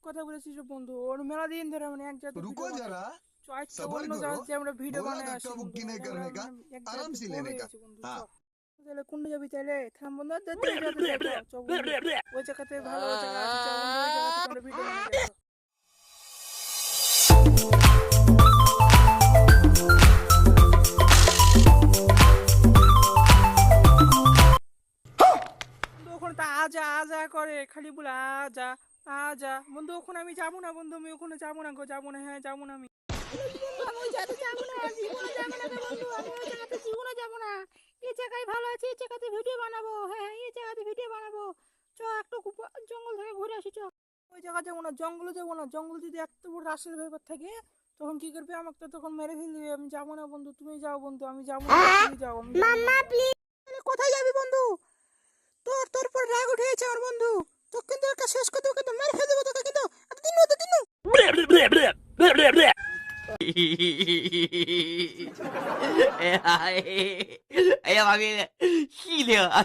কথা বলেছিস রে বন্ধু, ওর মেলা দিন ধরে মানে এক জায়গায় रुको ভিডিও जरा বানাই। চ আজকে सबर অন্য करो। জায়গায় যে আমরা ভিডিও बोला বানাই আসি धक्का বন্ধু, मुक्की नहीं মানে আমরা करने का, মানে এক आराम জায়গায় से বোর लेने হয়ে का। গেছি বন্ধু। চ हाँ। তাহলে কোন যাবি তাহলে? থাম বন্ধু, ওই জায়গাতে যাই, চ বন্ধু, ওই জায়গাতে ভালো জায়গা আছে, চ বন্ধু ওই জায়গা থেকে আমরা ভিডিও বানাই যাই। বন্ধু ওখানে তো আজা আজা করে, খালি বলে আজা আজা। বন্ধু ওখানে আমি যাবো না বন্ধু, আমি ওখানে যাবো না গো, যাবো না, হ্যাঁ যাবো না আমি। বন্ধু আমি ওই জায়গাতে যাবো না, জীবনে যাবো না রে বন্ধু, আমি ওই জায়গাতে জীবনে যাবো না। এই জায়গায় ভালো আছে, এই জায়গাতে ভিডিও বানাবো, হ্যাঁ হ্যাঁ, এই জায়গাতে ভিডিও বানাবো। চ একটু জঙ্গল থেকে ঘুরে আসি চ। ওই জায়গা যাবো না, জঙ্গলে যাবো না, জঙ্গল যদি এত বড় রাস্তার ব্যাপার থাকে তখন কি করবে, আমাকে তো তখন মেরে ফেল দিবে। আমি যাবো না বন্ধু, তুমি যাও বন্ধু, আমি যাবো না, তুমি যাও, আমি মাম্মা প্লিজ। কোথায় যাবি বন্ধু? তোর তোর পর রাগ উঠে গেছে আমার বন্ধু, তোকে কিন্তু একটা শেষ করে দেবো, কিন্তু মেরে ফেলে দেবো তোকে কিন্তু, এতদিন এতদিন।哎呀，哎呀，妈逼的，细的，哎。